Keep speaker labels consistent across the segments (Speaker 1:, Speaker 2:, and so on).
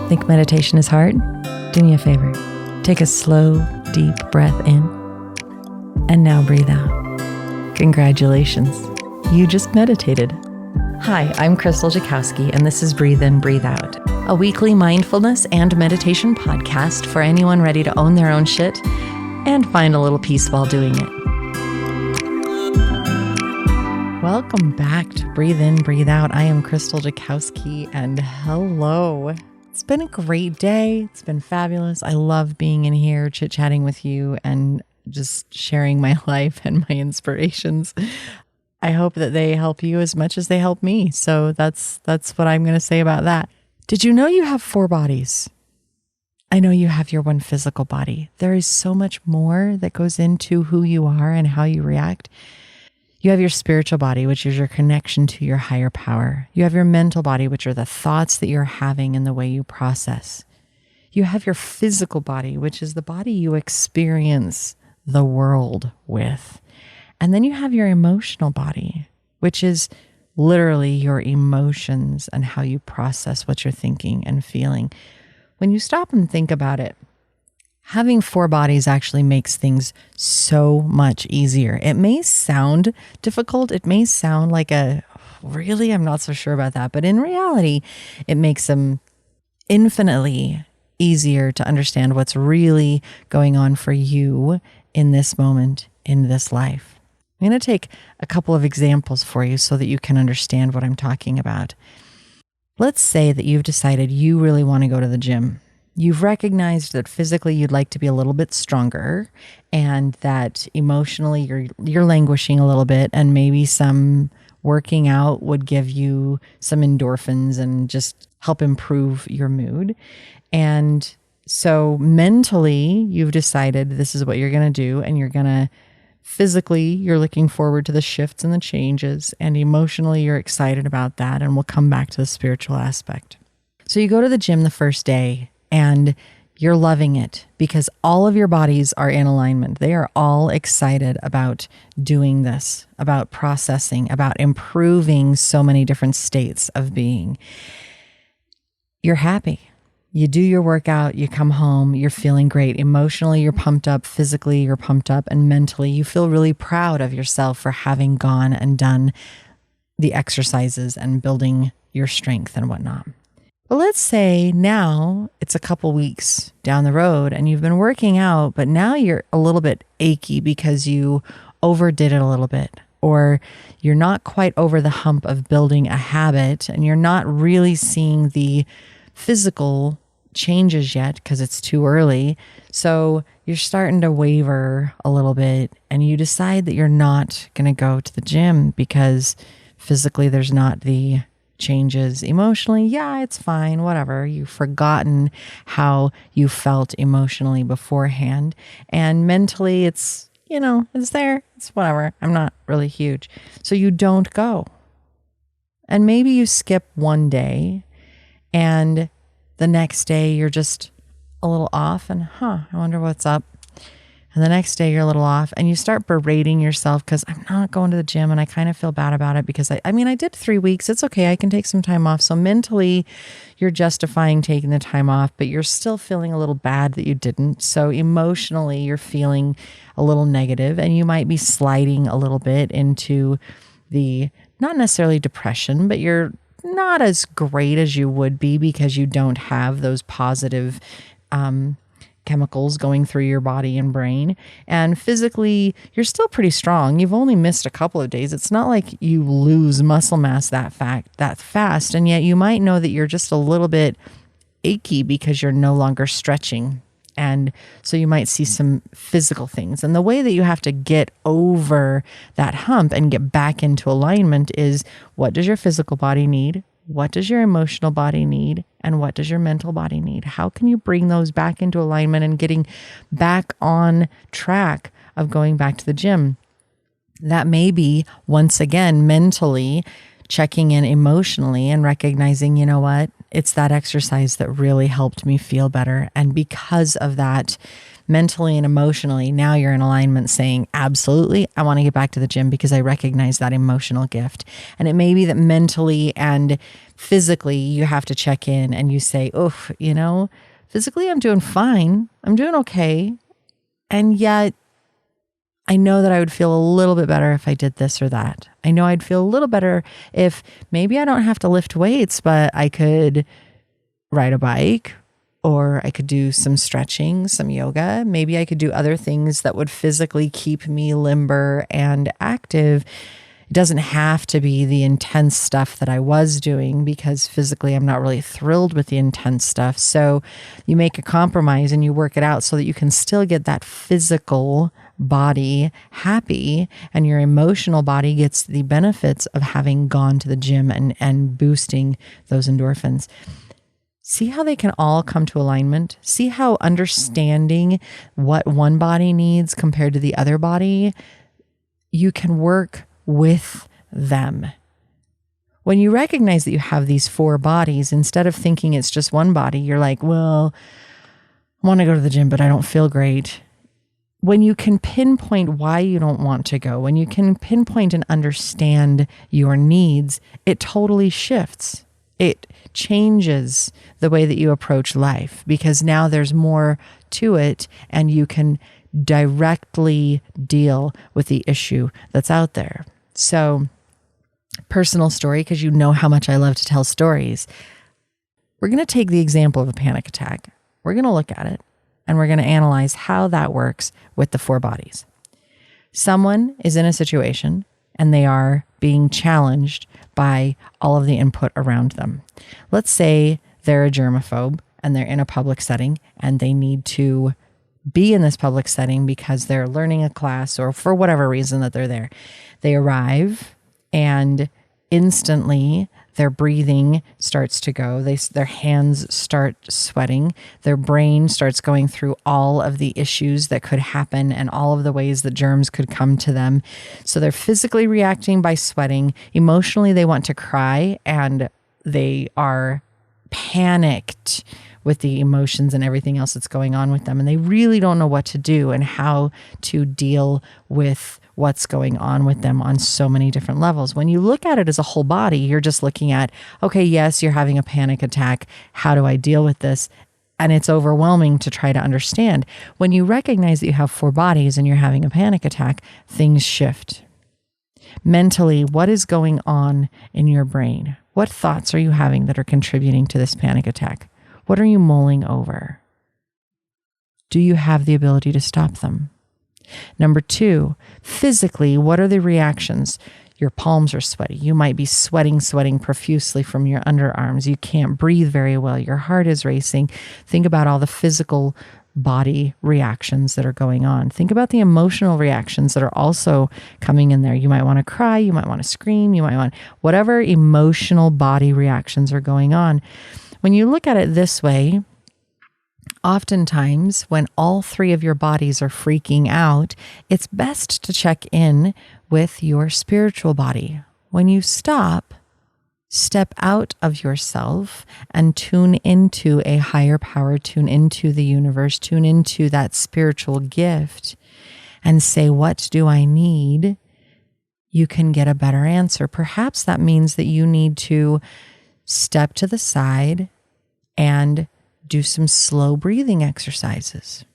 Speaker 1: Think meditation is hard? Do me a favor. Take a slow, deep breath in. And now breathe out. Congratulations. You just meditated. Hi, I'm Krystal Jakosky, and this is Breathe In, Breathe Out, a weekly mindfulness and meditation podcast for anyone ready to own their own shit and find a little peace while doing it. Welcome back to Breathe In, Breathe Out. I am Krystal Jakosky, and hello. It's been a great day. It's been fabulous. I love being in here, chit-chatting with you and just sharing my life and my inspirations. I hope that they help you as much as they help me. So that's what I'm going to say about that. Did you know you have 4 bodies? I know you have your one physical body. There is so much more that goes into who you are and how you react. You have your spiritual body, which is your connection to your higher power. You have your mental body, which are the thoughts that you're having and the way you process. You have your physical body, which is the body you experience the world with. And then you have your emotional body, which is literally your emotions and how you process what you're thinking and feeling. When you stop and think about it, having 4 bodies actually makes things so much easier. It may sound difficult. It may sound like really, I'm not so sure about that. But in reality, it makes them infinitely easier to understand what's really going on for you in this moment, in this life. I'm going to take a couple of examples for you so that you can understand what I'm talking about. Let's say that you've decided you really want to go to the gym. You've recognized that physically you'd like to be a little bit stronger and that emotionally you're languishing a little bit, and maybe some working out would give you some endorphins and just help improve your mood. And so mentally you've decided this is what you're going to do, and physically you're looking forward to the shifts and the changes, and emotionally you're excited about that. And we'll come back to the spiritual aspect. So you go to the gym the first day, and you're loving it because all of your bodies are in alignment. They are all excited about doing this, about processing, about improving so many different states of being. You're happy. You do your workout, you come home, you're feeling great. Emotionally, you're pumped up. Physically, you're pumped up. And mentally, you feel really proud of yourself for having gone and done the exercises and building your strength and whatnot. But let's say now it's a couple weeks down the road and you've been working out, but now you're a little bit achy because you overdid it a little bit, or you're not quite over the hump of building a habit and you're not really seeing the physical changes yet because it's too early. So you're starting to waver a little bit and you decide that you're not going to go to the gym because physically there's not the changes. Emotionally, yeah, it's fine, whatever. You've forgotten how you felt emotionally beforehand. And mentally, it's there. It's whatever. I'm not really huge. So you don't go. And maybe you skip one day and the next day you're just a little off and, I wonder what's up. And the next day you're a little off and you start berating yourself because I'm not going to the gym and I kind of feel bad about it because I did 3 weeks. It's okay. I can take some time off. So mentally you're justifying taking the time off, but you're still feeling a little bad that you didn't. So emotionally you're feeling a little negative and you might be sliding a little bit into the, not necessarily depression, but you're not as great as you would be because you don't have those positive, chemicals going through your body and brain. And physically, you're still pretty strong. You've only missed a couple of days. It's not like you lose muscle mass that fast. And yet you might know that you're just a little bit achy because you're no longer stretching. And so you might see some physical things. And the way that you have to get over that hump and get back into alignment is, what does your physical body need? What does your emotional body need? And what does your mental body need? How can you bring those back into alignment and getting back on track of going back to the gym? That may be, once again, mentally checking in emotionally and recognizing, you know what? It's that exercise that really helped me feel better. And because of that, mentally and emotionally, now you're in alignment saying, absolutely, I want to get back to the gym because I recognize that emotional gift. And it may be that mentally and physically you have to check in and you say, oh, physically I'm doing fine. I'm doing okay. And yet I know that I would feel a little bit better if I did this or that. I know I'd feel a little better if maybe I don't have to lift weights, but I could ride a bike, or I could do some stretching, some yoga. Maybe I could do other things that would physically keep me limber and active. It doesn't have to be the intense stuff that I was doing, because physically I'm not really thrilled with the intense stuff. So you make a compromise and you work it out so that you can still get that physical body happy, and your emotional body gets the benefits of having gone to the gym and boosting those endorphins. See how they can all come to alignment? See how understanding what one body needs compared to the other body, you can work with them. When you recognize that you have these 4 bodies, instead of thinking it's just one body, you're like, well, I want to go to the gym, but I don't feel great. When you can pinpoint why you don't want to go, when you can pinpoint and understand your needs, it totally shifts. It changes the way that you approach life, because now there's more to it and you can directly deal with the issue that's out there. So, personal story, because you know how much I love to tell stories. We're going to take the example of a panic attack. We're going to look at it and we're going to analyze how that works with the 4 bodies. Someone is in a situation and they are being challenged by all of the input around them. Let's say they're a germaphobe and they're in a public setting and they need to be in this public setting because they're learning a class or for whatever reason that they're there. They arrive and instantly their breathing starts to go. Their hands start sweating. Their brain starts going through all of the issues that could happen and all of the ways that germs could come to them. So they're physically reacting by sweating. Emotionally, they want to cry and they are panicked with the emotions and everything else that's going on with them. And they really don't know what to do and how to deal with what's going on with them on so many different levels. When you look at it as a whole body, you're just looking at, okay, yes, you're having a panic attack. How do I deal with this? And it's overwhelming to try to understand. When you recognize that you have 4 bodies and you're having a panic attack, things shift. Mentally, what is going on in your brain? What thoughts are you having that are contributing to this panic attack? What are you mulling over? Do you have the ability to stop them? Number 2, physically, what are the reactions? Your palms are sweaty. You might be sweating profusely from your underarms. You can't breathe very well. Your heart is racing. Think about all the physical body reactions that are going on. Think about the emotional reactions that are also coming in there. You might want to cry. You might want to scream. You might want whatever emotional body reactions are going on. When you look at it this way, oftentimes when all 3 of your bodies are freaking out, it's best to check in with your spiritual body. When you step out of yourself and tune into a higher power, tune into the universe, tune into that spiritual gift and say, what do I need? You can get a better answer. Perhaps that means that you need to step to the side and do some slow breathing exercises.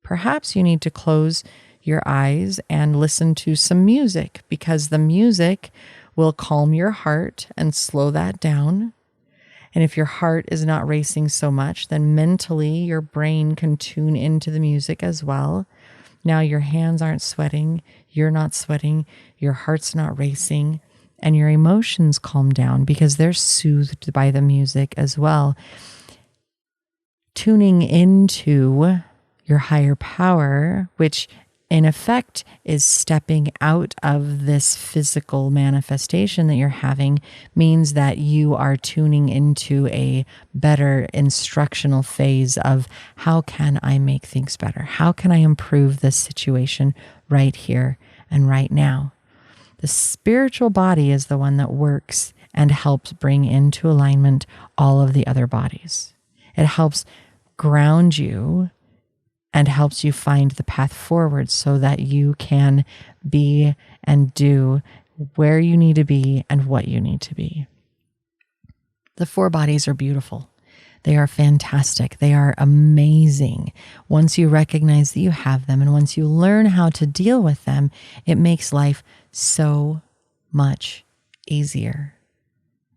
Speaker 1: Perhaps you need to close your eyes and listen to some music, because the music will calm your heart and slow that down. And if your heart is not racing so much, then mentally your brain can tune into the music as well. Now your hands aren't sweating, you're not sweating, your heart's not racing, and your emotions calm down because they're soothed by the music as well. Tuning into your higher power, which in effect is stepping out of this physical manifestation that you're having, means that you are tuning into a better instructional phase of how can I make things better? How can I improve this situation right here and right now? The spiritual body is the one that works and helps bring into alignment all of the other bodies. It helps ground you and helps you find the path forward so that you can be and do where you need to be and what you need to be. The 4 bodies are beautiful. They are fantastic. They are amazing. Once you recognize that you have them and once you learn how to deal with them, it makes life so much easier.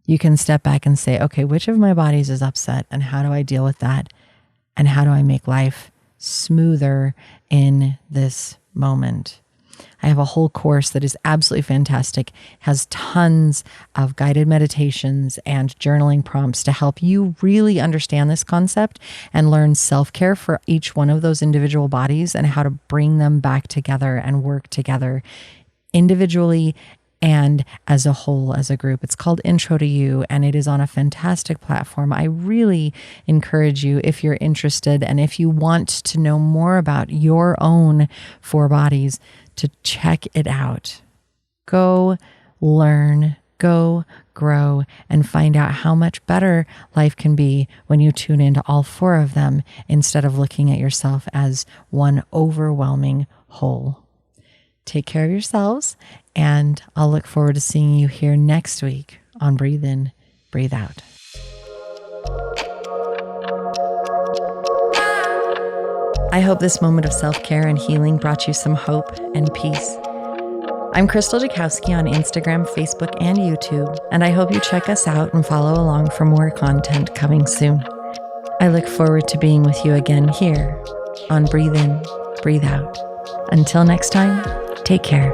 Speaker 1: You can step back and say, okay, which of my bodies is upset and how do I deal with that? And how do I make life smoother in this moment? I have a whole course that is absolutely fantastic, has tons of guided meditations and journaling prompts to help you really understand this concept and learn self-care for each one of those individual bodies and how to bring them back together and work together individually and as a whole, as a group. It's called Intro to You, and it is on a fantastic platform. I really encourage you, if you're interested and if you want to know more about your own 4 bodies, to check it out. Go learn, go grow, and find out how much better life can be when you tune into all 4 of them instead of looking at yourself as one overwhelming whole. Take care of yourselves, and I'll look forward to seeing you here next week on Breathe In, Breathe Out. I hope this moment of self-care and healing brought you some hope and peace. I'm Krystal Jakosky on Instagram, Facebook, and YouTube, and I hope you check us out and follow along for more content coming soon. I look forward to being with you again here on Breathe In, Breathe Out. Until next time, take care.